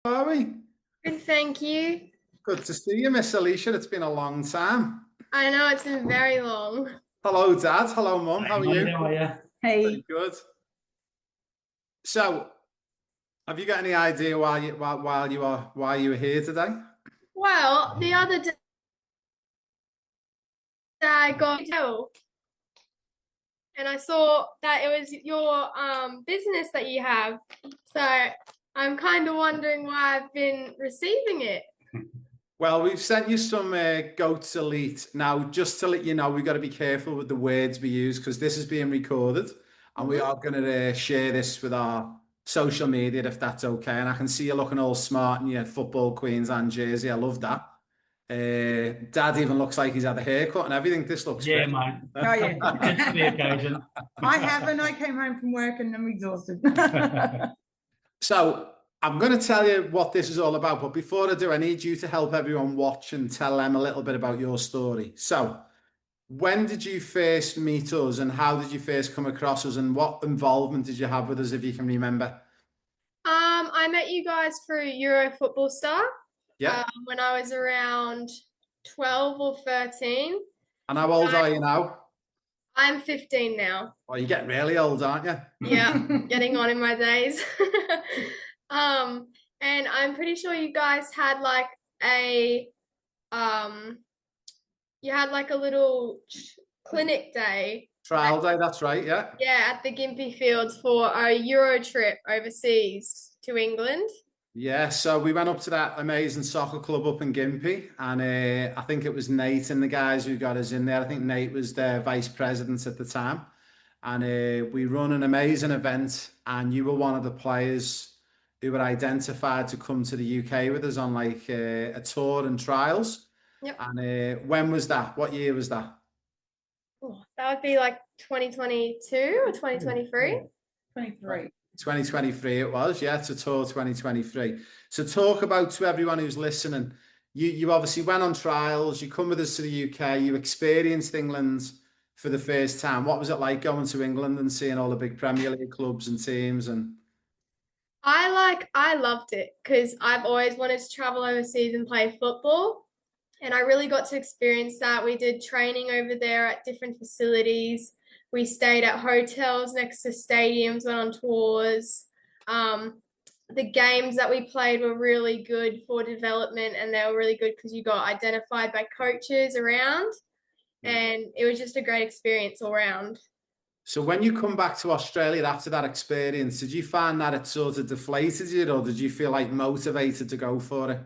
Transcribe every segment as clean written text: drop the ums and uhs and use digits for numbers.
Are we? Good, thank you. Good to see you, Miss Alicia. It's been a long time. I know it's been very long. Hello, Dad. Hello, Mum. How are Hi, you? how are you? Very Hey, good. So, have you got any idea why you were here today? Well, the other day I got ill and I saw that it was your business that you have. So I'm kind of wondering why I've been receiving it. Well, we've sent you some goats elite. Now, just to let you know, we've got to be careful with the words we use because this is being recorded, and we Mhm. are going to share this with our social media if that's okay. And I can see you looking all smart in your football Queensland jersey. I love that. Dad even looks like he's had a haircut and everything. This looks Yeah, great. mate. oh Just for the yeah. occasion. I haven't. I came home from work and I'm exhausted. So I'm going to tell you what this is all about, but before I do, I need you to help everyone watch and tell them a little bit about your story. So, when did you first meet us, and how did you first come across us, and what involvement did you have with us, if you can remember? I met you guys through Euro Football Star Yeah. when I was around 12 or 13. And how old are you now? I'm 15 now. Oh, you're getting really old, aren't you? Yeah, getting on in my days. Um, and I'm pretty sure you guys had like a um you had like a little clinic day at, Trial day, that's right, yeah. yeah, at the Gympie Fields for a Euro trip overseas to England. Yeah, so we went up to that amazing soccer club up in Gympie, and I think it was Nate and the guys who got us in there. I think Nate was their vice president at the time, and we run an amazing event, and you were one of the players who were identified to come to the UK with us on like a tour and trials. Yep. And when was that? What year was that? Oh, that would be like 2022 or 2023. 23. 2023 it was, yeah, to tour 2023. So talk about to everyone who's listening. You obviously went on trials, you come with us to the UK, you experienced England for the first time. What was it like going to England and seeing all the big Premier League clubs and teams and I loved it because I've always wanted to travel overseas and play football. And I really got to experience that. We did training over there at different facilities. We stayed at hotels next to stadiums, went on tours. Um, the games that we played were really good for development, and they were really good because you got identified by coaches around, yeah. and it was just a great experience all around. So when you come back to Australia after that experience, did you find that it sort of deflated you, or did you feel like motivated to go for it?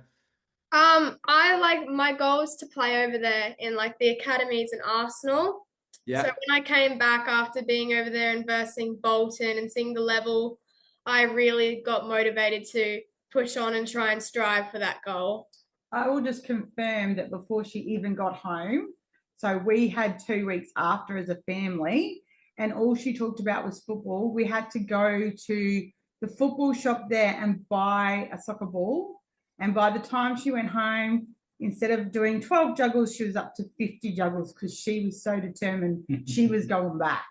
I like my goal is to play over there in like the academies in Arsenal. So Yeah. when I came back after being over there and versing Bolton and seeing the level, I really got motivated to push on and try and strive for that goal. I will just confirm that before she even got home, so we had 2 weeks after as a family, and all she talked about was football. We had to go to the football shop there and buy a soccer ball. And by the time she went home, instead of doing 12 juggles, she was up to 50 juggles because she was so determined she was going back.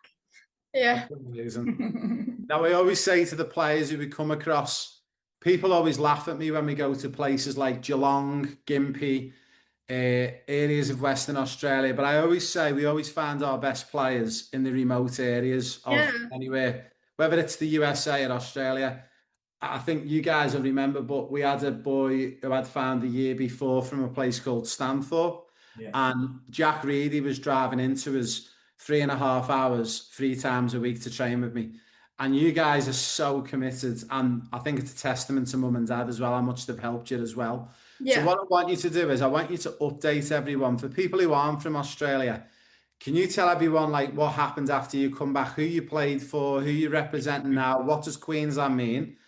Yeah. That's amazing. Now, I always say to the players who we come across, people always laugh at me when we go to places like Geelong, Gympie, areas of Western Australia. But I always say we always find our best players in the remote areas of Yeah. anywhere, whether it's the USA or Australia. I think you guys will remember, but we had a boy who had found the year before from a place called Stanthorpe, Yeah. and Jack Reedy was driving into us 3.5 hours, 3 times a week to train with me. And you guys are so committed, and I think it's a testament to mum and dad as well, how much they've helped you as well. So Yeah. what I want you to do is I want you to update everyone. For people who aren't from Australia, can you tell everyone like what happened after you come back, who you played for, who you're representing now, what does Queensland mean?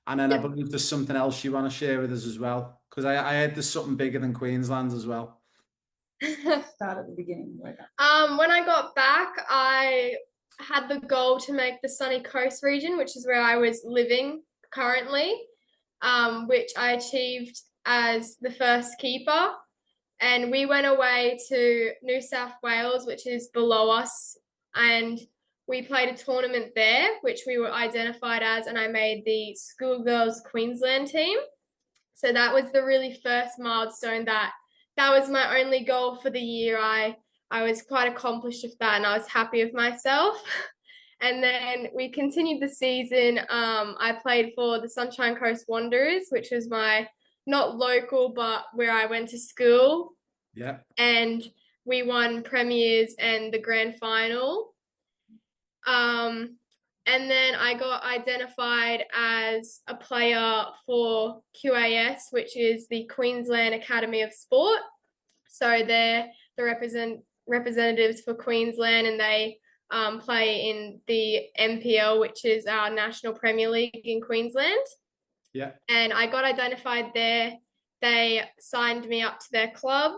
And then I Yeah. believe there's something else you want to share with us as well, because I heard there's something bigger than Queensland as well. Start at the beginning. When I got back, I had the goal to make the Sunny Coast region, which is where I was living currently, which I achieved as the first keeper. And we went away to New South Wales, which is below us, and we played a tournament there, which we were identified as, and I made the Schoolgirls Queensland team. So that was the really first milestone that was my only goal for the year. I was quite accomplished with that and I was happy with myself. And then we continued the season. I played for the Sunshine Coast Wanderers, which was my not local, but where I went to school. Yeah. And we won premiers and the grand final. And then I got identified as a player for QAS, which is the Queensland Academy of Sport. So they're the representatives for Queensland, and they play in the NPL, which is our National Premier League in Queensland. Yeah. And I got identified there. They signed me up to their club,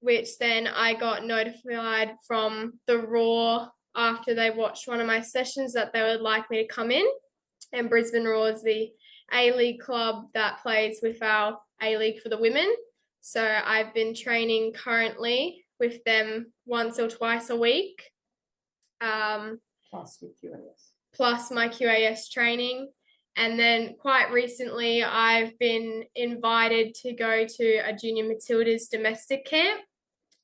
which then I got notified from the Raw after they watched one of my sessions that they would like me to come in. And Brisbane Raw is the A-League club that plays with our A-League for the women. So I've been training currently with them once or twice a week. Plus with QAS. Plus my QAS training. And then quite recently, I've been invited to go to a Junior Matildas domestic camp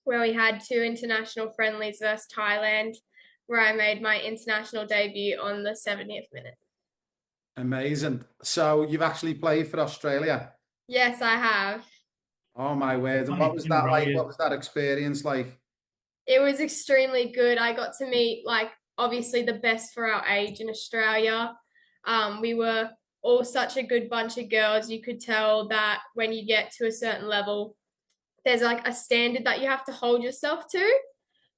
where we had 2 international friendlies versus Thailand, where I made my international debut on the 70th minute. Amazing. So you've actually played for Australia? Yes, I have. Oh my word. And what was that like? What was that experience like? It was extremely good. I got to meet, like, obviously the best for our age in Australia. We were all such a good bunch of girls. You could tell that when you get to a certain level, there's like a standard that you have to hold yourself to.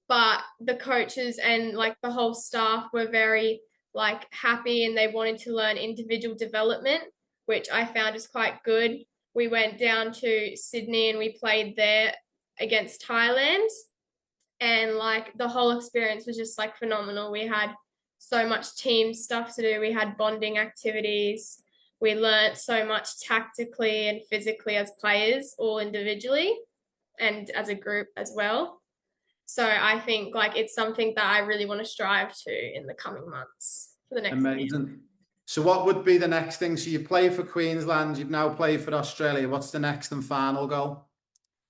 But the coaches and like the whole staff were very like happy, and they wanted to learn individual development, which I found is quite good. We went down to Sydney and we played there against Thailand, and like the whole experience was just like phenomenal. We had so much team stuff to do. We had bonding activities. We learnt so much tactically and physically as players, all individually and as a group as well. So I think like it's something that I really want to strive to in the coming months for the next year. Amazing. So what would be the next thing? So you play for Queensland, you've now played for Australia. What's the next and final goal?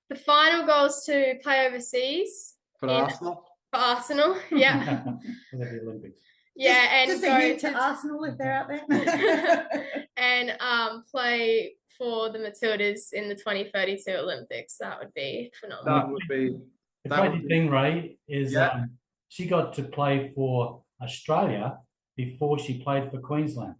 The final goal is to play overseas. For Arsenal? For Arsenal, yeah. For the Olympics. Yeah, and just go a hint to Arsenal if they're out there. and play for the Matildas in the 2032 Olympics. That would be phenomenal. That would be... The That would crazy be- thing, Ray, is Yeah. she got to play for Australia before she played for Queensland.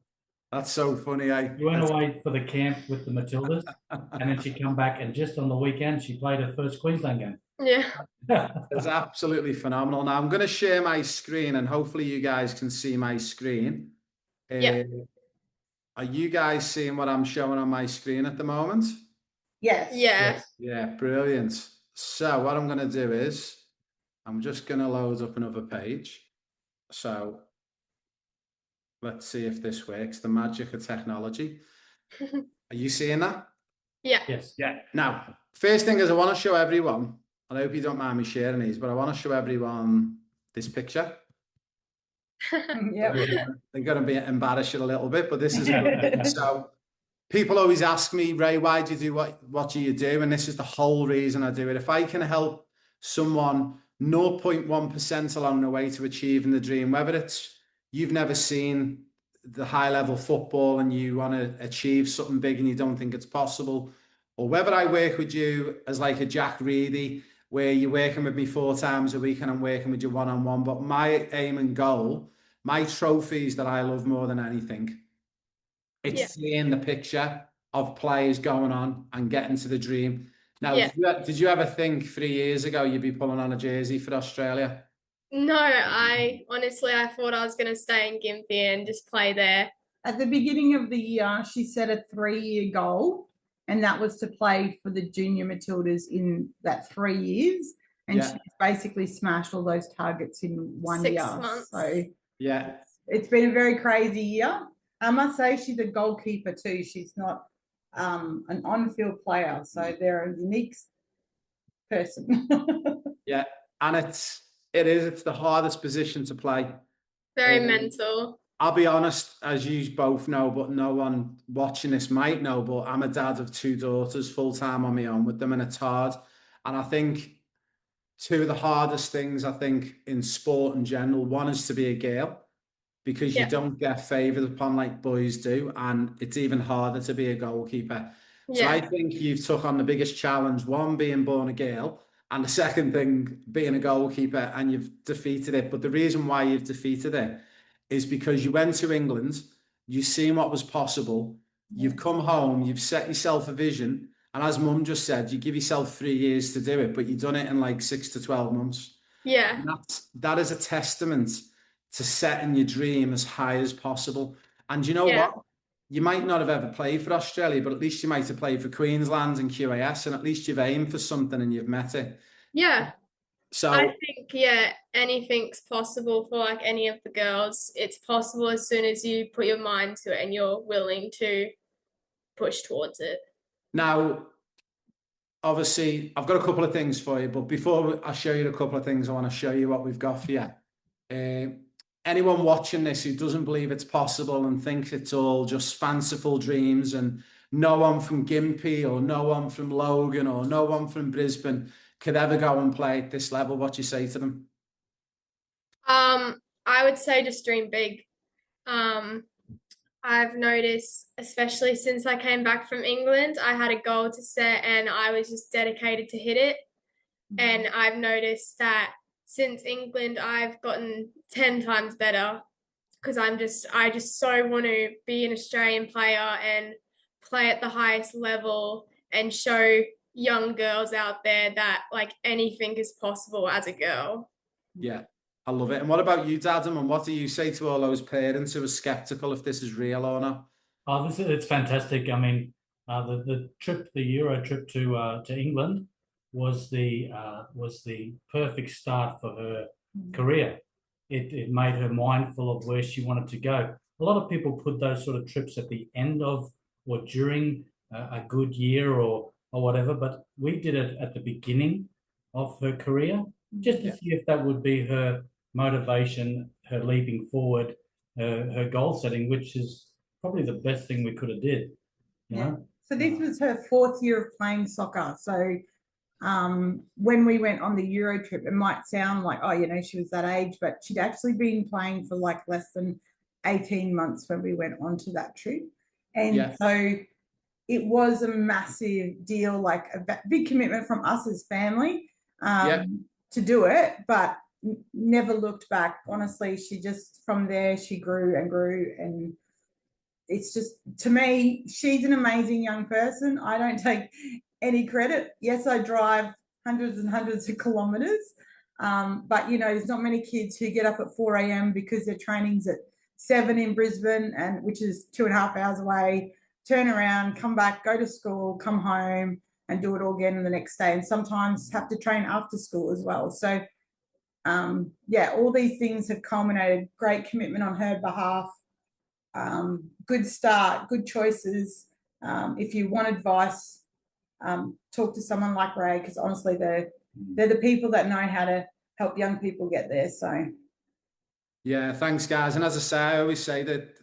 That's so funny, eh? You went away for the camp with the Matildas, and then she come back, and just on the weekend, she played her first Queensland game. Yeah. It's absolutely phenomenal. Now, I'm going to share my screen, and hopefully you guys can see my screen. Yeah. Are you guys seeing what I'm showing on my screen at the moment? Yes. Yeah. Yeah, brilliant. So what I'm going to do is I'm just going to load up another page. So let's see if this works. The magic of technology. Are you seeing that? Yeah. Yes. Yeah. Now, first thing is I want to show everyone, I hope you don't mind me sharing these, but I want to show everyone this picture. Yeah. They're going to be embarrassed a little bit, but this is a good thing. So people always ask me, Ray, why do you do what do you do? And this is the whole reason I do it. If I can help someone 0.1% along the way to achieving the dream, whether it's you've never seen the high level football and you want to achieve something big and you don't think it's possible, or whether I work with you as like a Jack Reedy, where you're working with me 4 times a week and I'm working with you one-on-one. But my aim and goal, my trophies that I love more than anything, it's seeing the picture of players going on and getting to the dream. Now, did you ever think 3 years ago you'd be pulling on a jersey for Australia? No, I thought I was going to stay in Gympie and just play there. At the beginning of the year, she set a 3-year goal, and that was to play for the Junior Matildas in that 3 years. And she's basically smashed all those targets in 1 year. 6 months. So Yeah. it's been a very crazy year. I must say she's a goalkeeper too. She's not an on-field player, so they're a unique person. Yeah, and it's the hardest position to play. Very mental. I'll be honest, as you both know, but no one watching this might know, but I'm a dad of two daughters, full time on my own with them, and it's hard. And I think two of the hardest things I think in sport in general, one is to be a girl because you Yeah. don't get favoured upon like boys do, and it's even harder to be a goalkeeper. So I Yeah. think you've took on the biggest challenge, one being born a girl, and the second thing being a goalkeeper, and you've defeated it. But the reason why you've defeated it is because you went to England, you've seen what was possible, you've come home, you've set yourself a vision, and as Mum just said, you give yourself 3 years to do it, but you've done it in like 6 to 12 months. Yeah. And that is a testament to setting your dream as high as possible. And you know Yeah. what? You might not have ever played for Australia, but at least you might have played for Queensland and QAS, and at least you've aimed for something and you've met it. Yeah. I So think, yeah, anything's possible for like any of the girls. It's possible as soon as you put your mind to it and you're willing to push towards it. now, obviously, I've got a couple of things for you, but before I show you a couple of things, I want to show you what we've got for you. Anyone watching this who doesn't believe it's possible and thinks it's all just fanciful dreams and no one from Gympie or no one from Logan or no one from Brisbane could ever go and play at this level, what do you say to them? I would say just dream big. Um, I've noticed, especially since I came back from England, I had a goal to set and I was just dedicated to hit it. And I've noticed that since England, I've gotten 10 times better because I just so want to be an Australian player and play at the highest level and show young girls out there that like anything is possible as a girl. Yeah, I love it. And what about you, Dadam? And what do you say to all those parents who are skeptical if this is real or not? Oh, it's fantastic. I mean, the Euro trip to England was the perfect start for her career. It made her mindful of where she wanted to go. A lot of people put those sort of trips at the end of or during a good year or whatever, but we did it at the beginning of her career just to see if that would be her motivation, her leaping forward, her goal setting, which is probably the best thing we could have did. You know? So this was her 4th year of playing soccer. So when we went on the Euro trip, it might sound like, oh, she was that age, but she'd actually been playing for like less than 18 months when we went on to that trip. And so it was a massive deal, like a big commitment from us as family to do it, but never looked back. Honestly, she just, from there, she grew and grew. And it's just, to me, she's an amazing young person. I don't take any credit. Yes, I drive hundreds and hundreds of kilometers, but there's not many kids who get up at 4 a.m. because their training's at 7 in Brisbane, and which is 2.5 hours away, turn around, come back, go to school, come home and do it all again the next day, and sometimes have to train after school as well. So all these things have culminated. Great commitment on her behalf. Good start, good choices. If you want advice, talk to someone like Ray, because honestly, they're the people that know how to help young people get there. So, yeah, thanks, guys. And as I say, I always say that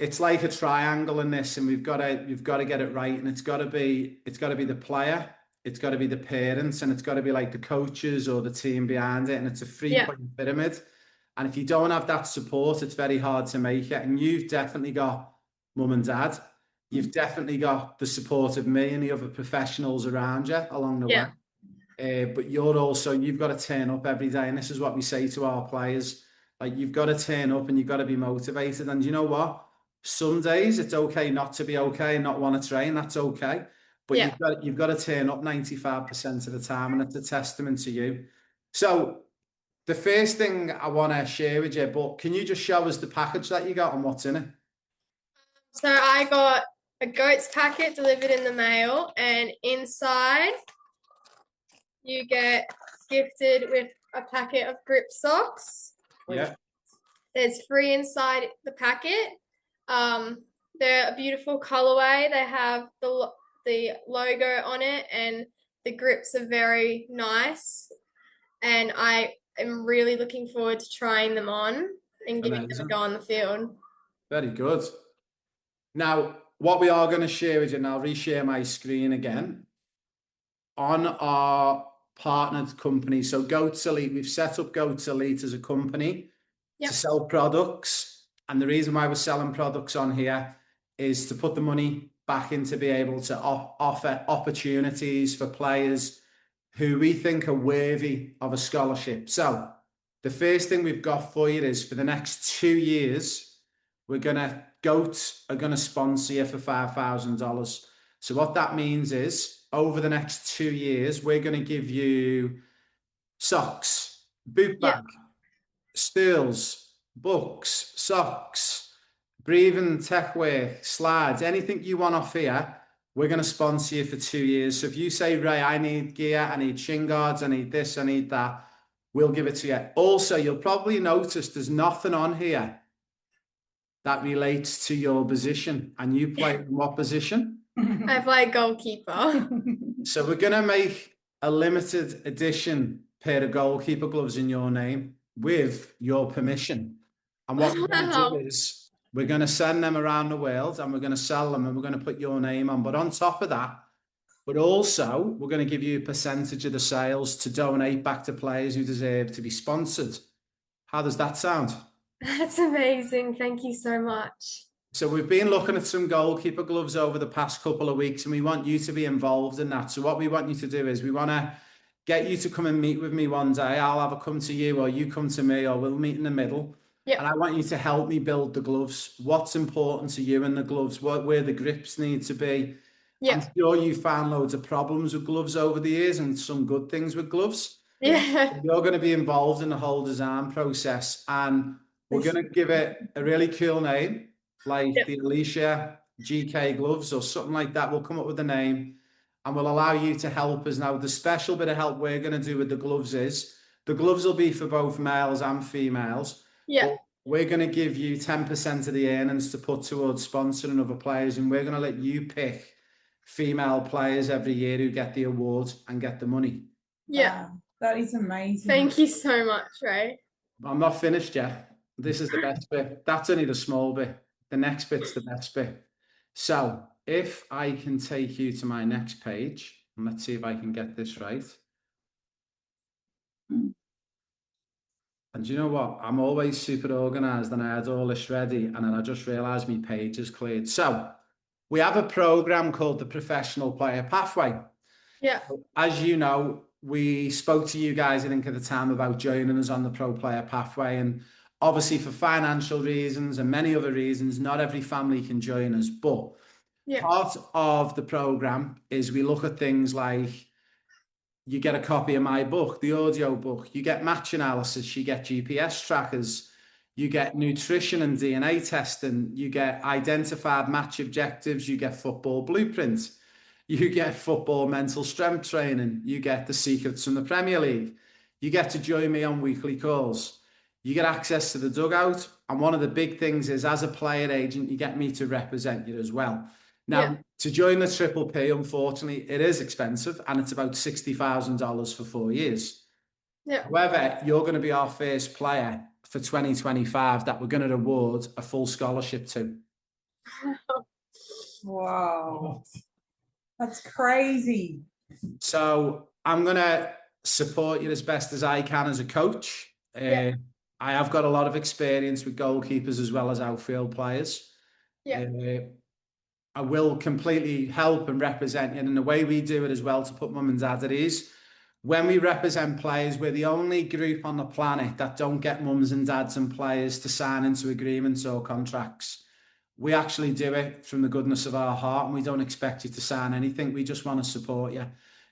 it's like a triangle in this, and you've got to get it right, and it's got to be the player, it's got to be the parents, and it's got to be like the coaches or the team behind it, and it's a 3-point pyramid. And if you don't have that support, it's very hard to make it. And you've definitely got mum and dad. You've definitely got the support of me and the other professionals around you along the way. But you've got to turn up every day. And this is what we say to our players. Like, you've got to turn up and you've got to be motivated. And you know what? Some days it's okay not to be okay and not want to train. That's okay. But you've got to turn up 95% of the time. And it's a testament to you. So the first thing I want to share with you, but can you just show us the package that you got and what's in it? So I got a goat's packet delivered in the mail, and inside you get gifted with a packet of grip socks. Yeah. There's free inside the packet. They're a beautiful colorway. They have the logo on it, and the grips are very nice. And I am really looking forward to trying them on. and giving them a Amazing. go on the field. Very good. Now, what we are going to share with you, and I'll reshare my screen again, on our partnered company. So Goats Elite, we've set up Goats Elite as a company to sell products. And the reason why we're selling products on here is to put the money back in to be able to offer opportunities for players who we think are worthy of a scholarship. So the first thing we've got for you is for the next 2 years, Goats are gonna sponsor you for $5,000. So what that means is over the next 2 years, we're gonna give you socks, boot bag, stools, books, socks, breathing tech work, slides, anything you want off here, we're going to sponsor you for 2 years. So if you say, Ray, I need gear, I need shin guards, I need this, I need that, we'll give it to you. Also, you'll probably notice there's nothing on here that relates to your position. And you play in what position? I play goalkeeper. So we're going to make a limited edition pair of goalkeeper gloves in your name with your permission. And what we're going to do is we're going to send them around the world and we're going to sell them and we're going to put your name on. But on top of that, we're going to give you a percentage of the sales to donate back to players who deserve to be sponsored. How does that sound? That's amazing. Thank you so much. So we've been looking at some goalkeeper gloves over the past couple of weeks and we want you to be involved in that. So what we want you to do is we want to get you to come and meet with me one day. I'll either come to you or you come to me or we'll meet in the middle. And I want you to help me build the gloves. What's important to you in the gloves, where the grips need to be. I'm sure you found loads of problems with gloves over the years and some good things with gloves. Yeah. So you're going to be involved in the whole design process and we're going to give it a really cool name, like the Alicia GK gloves or something like that. We'll come up with a name and we'll allow you to help us. Now, the special bit of help we're going to do with the gloves is the gloves will be for both males and females. Yeah. We're going to give you 10% of the earnings to put towards sponsoring other players, and we're going to let you pick female players every year who get the awards and get the money. Yeah. Wow, that is amazing. Thank you so much, Ray. I'm not finished yet. This is the best bit. That's only the small bit. The next bit's the best bit. So if I can take you to my next page, and let's see if I can get this right. And you know what? I'm always super organized and I had all this ready and then I just realized my page is cleared. So we have a program called the Professional Player Pathway. Yeah. As you know, we spoke to you guys, I think, at the time about joining us on the Pro Player Pathway. And obviously for financial reasons and many other reasons, not every family can join us. But part of the program is we look at things like you get a copy of my book, the audio book, you get match analysis, you get GPS trackers, you get nutrition and DNA testing, you get identified match objectives, you get football blueprints, you get football mental strength training, you get the secrets from the Premier League, you get to join me on weekly calls, you get access to the dugout, and one of the big things is as a player agent, you get me to represent you as well. Now, to join the Triple P, unfortunately, it is expensive and it's about $60,000 for 4 years. However, you're going to be our first player for 2025 that we're going to award a full scholarship to. Wow. That's crazy. So I'm going to support you as best as I can as a coach. I have got a lot of experience with goalkeepers as well as outfield players. I will completely help and represent you. And the way we do it as well to put mum and dad at ease, when we represent players, we're the only group on the planet that don't get mums and dads and players to sign into agreements or contracts. We actually do it from the goodness of our heart and we don't expect you to sign anything. We just want to support you.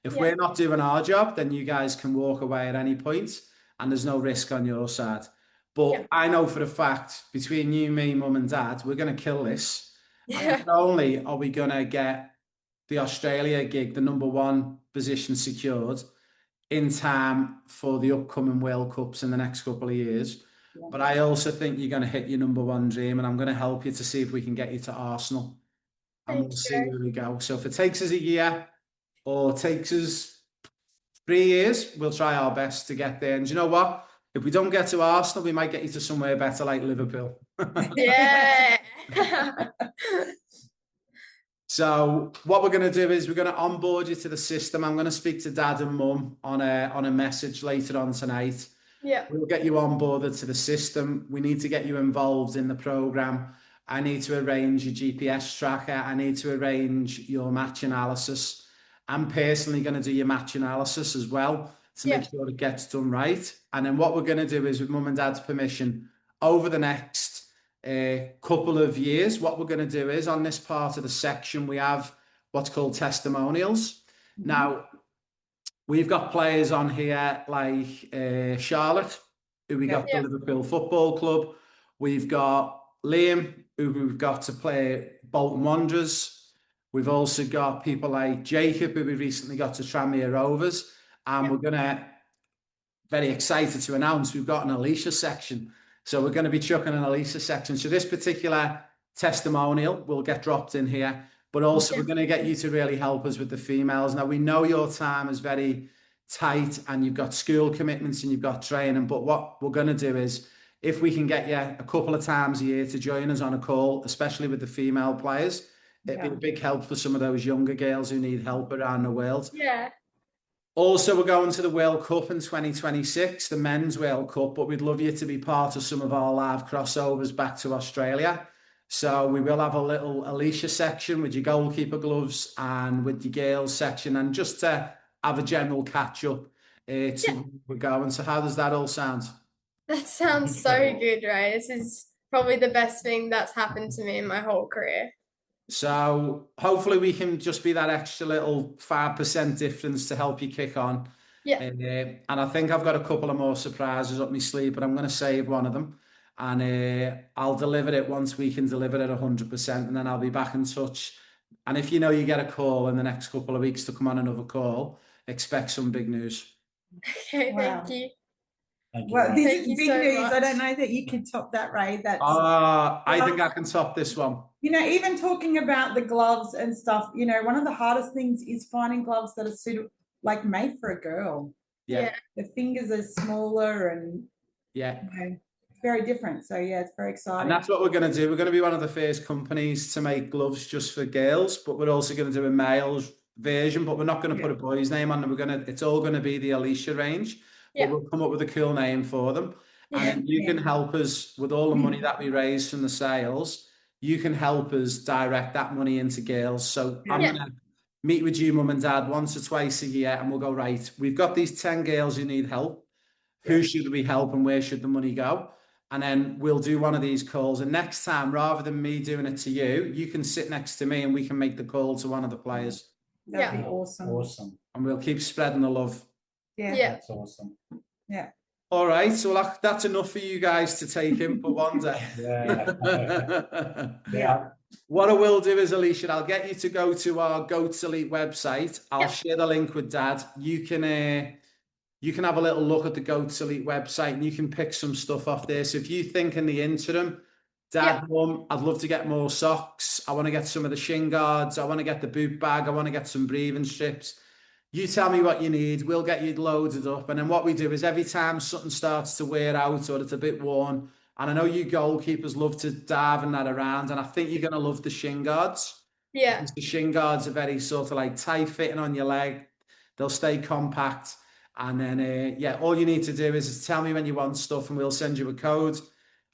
If we're not doing our job, then you guys can walk away at any point and there's no risk on your side. But I know for a fact, between you, me, mum and dad, we're going to kill this. And not only are we going to get the Australia gig, the #1 position secured in time for the upcoming World Cups in the next couple of years, but I also think you're going to hit your #1 dream and I'm going to help you to see if we can get you to Arsenal. And we'll see where we go. So if it takes us a year or takes us 3 years, we'll try our best to get there. And you know what? If we don't get to Arsenal, we might get you to somewhere better like Liverpool. Yeah. So what we're going to do is we're going to onboard you to the system. I'm going to speak to Dad and Mum on a message later on tonight. Yeah. We'll get you onboarded to the system. We need to get you involved in the program. I need to arrange your GPS tracker. I need to arrange your match analysis. I'm personally going to do your match analysis as well to make sure it gets done right. And then what we're going to do is, with Mum and Dad's permission, over the next couple of years, what we're going to do is, on this part of the section, we have what's called testimonials. Now, we've got players on here like Charlotte, who we got the Liverpool Football Club. We've got Liam, who we've got to play Bolton Wanderers. We've also got people like Jacob, who we recently got to Tranmere Rovers. And we're going to, very excited to announce, we've got an Alicia section. So we're going to be chucking an Alicia section. So this particular testimonial will get dropped in here. But also we're going to get you to really help us with the females. Now, we know your time is very tight and you've got school commitments and you've got training. But what we're going to do is, if we can get you a couple of times a year to join us on a call, especially with the female players, it'd be a big help for some of those younger girls who need help around the world. Yeah. Also, we're going to the World Cup in 2026, the Men's World Cup, but we'd love you to be part of some of our live crossovers back to Australia. So we will have a little Alicia section with your goalkeeper gloves and with your girls section, and just to have a general catch up we're going. So how does that all sound? That sounds so good, Ray. This is probably the best thing that's happened to me in my whole career. So hopefully we can just be that extra little 5% difference to help you kick on. Yeah. And I think I've got a couple of more surprises up my sleeve, but I'm going to save one of them. And I'll deliver it once we can deliver it 100%, and then I'll be back in touch. And if you get a call in the next couple of weeks to come on another call, expect some big news. Okay, thank you. Well, this is big so news. much. I don't know that you can top that, Ray. That's I think I can top this one. Even talking about the gloves and stuff, one of the hardest things is finding gloves that are suitable, like made for a girl. Yeah. The fingers are smaller and it's very different. So it's very exciting. And that's what we're going to do. We're going to be one of the first companies to make gloves just for girls, but we're also going to do a male's version, but we're not going to put a boy's name on them. It's all going to be the Alicia range. But we'll come up with a cool name for them. And you can help us with all the money that we raise from the sales. You can help us direct that money into girls. So I'm going to meet with you, Mum and Dad, once or twice a year, and we'll go, right, we've got these 10 girls who need help. Who should we help and where should the money go? And then we'll do one of these calls. And next time, rather than me doing it to you, you can sit next to me and we can make the call to one of the players. That'd be awesome. Awesome. And we'll keep spreading the love. Yeah. That's awesome. Yeah. All right, so that's enough for you guys to take in for one day. Yeah. What I will do is, Alicia, I'll get you to go to our Goats Elite website. I'll share the link with Dad. You can have a little look at the Goats Elite website and you can pick some stuff off there. So if you think in the interim, Dad, Mum, I'd love to get more socks. I want to get some of the shin guards. I want to get the boot bag. I want to get some breathing strips. You tell me what you need, we'll get you loaded up. And then what we do is, every time something starts to wear out or it's a bit worn, and I know you goalkeepers love to dive in that around, and I think you're going to love the shin guards. Yeah. The shin guards are very sort of like tight fitting on your leg. They'll stay compact. And then, all you need to do is tell me when you want stuff and we'll send you a code.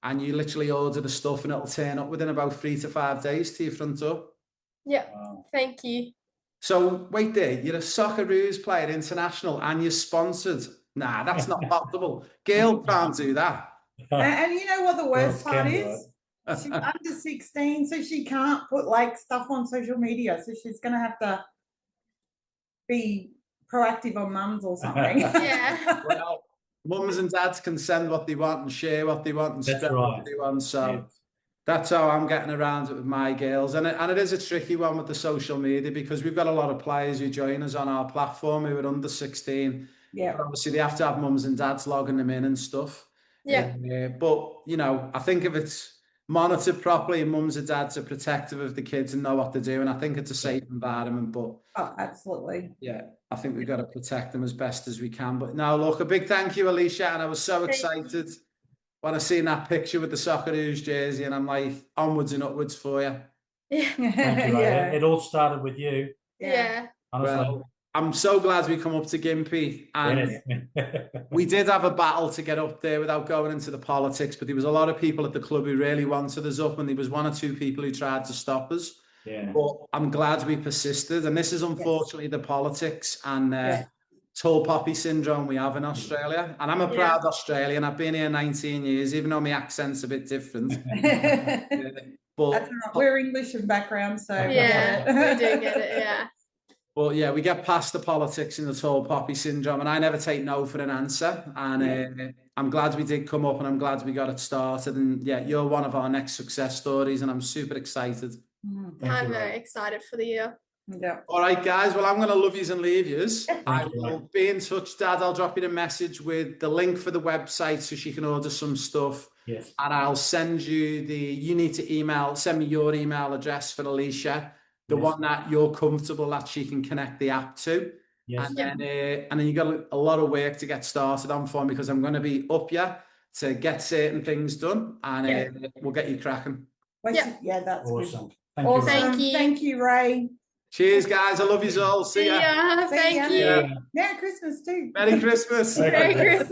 And you literally order the stuff and it'll turn up within about 3 to 5 days to your front door. Yeah, thank you. So wait there, you're a Socceroos player, international, and you're sponsored. Nah, that's not possible. Gail can't do that. And you know what the worst part is? She's under 16, so she can't put stuff on social media. So she's going to have to be proactive on mums or something. Yeah. Well, mums and dads can send what they want and share what they want and spread what they want. So that's how I'm getting around it with my girls. And it is a tricky one with the social media, because we've got a lot of players who join us on our platform who are under 16. Yeah. But obviously, they have to have mums and dads logging them in and stuff. Yeah. But, I think if it's monitored properly, and mums and dads are protective of the kids and know what they're doing. I think it's a safe environment, but Oh, absolutely. yeah, I think we've got to protect them as best as we can. But now, look, a big thank you, Alicia, and I was so Thank you. excited when I seen that picture with the Socceroos jersey, and I'm like, onwards and upwards for you. Yeah. Thank you, Ray. Yeah. It all started with you, Yeah. honestly. Well, I'm so glad we come up to Gympie, and Yes. we did have a battle to get up there without going into the politics, but there was a lot of people at the club who really wanted us up, and there was one or two people who tried to stop us. Yeah. But I'm glad we persisted, and this is unfortunately the politics and Yeah. tall poppy syndrome we have in Australia. And I'm a Yeah. proud Australian. I've been here 19 years, even though my accent's a bit different. That's But all right. We're English in background, so we Yeah, get it. we do get it. Yeah. But yeah, we get past the politics and the tall poppy syndrome, and I never take no for an answer. And I'm glad we did come up, and I'm glad we got it started. And yeah, you're one of our next success stories, and I'm super excited. Thank I'm you, very Ray. excited for the year. Yeah. All right, guys. Well, I'm going to love yous and leave yous. I you, will be in touch, Dad. I'll drop you a message with the link for the website so she can order some stuff. Yes. And I'll send you you need to send me your email address for Alicia, the Yes. one that you're comfortable that she can connect the app to. Yes. And then you got a lot of work to get started on for me, because I'm going to be up here to get certain things done, and we'll get you cracking. Yeah, that's Awesome. good. Thank you, Awesome. Ray. Thank you. Thank you, Ray. Cheers, guys. I love you all. See ya. Yeah, See thank ya. you. Yeah. Merry Christmas too. Merry Christmas. Merry Christmas.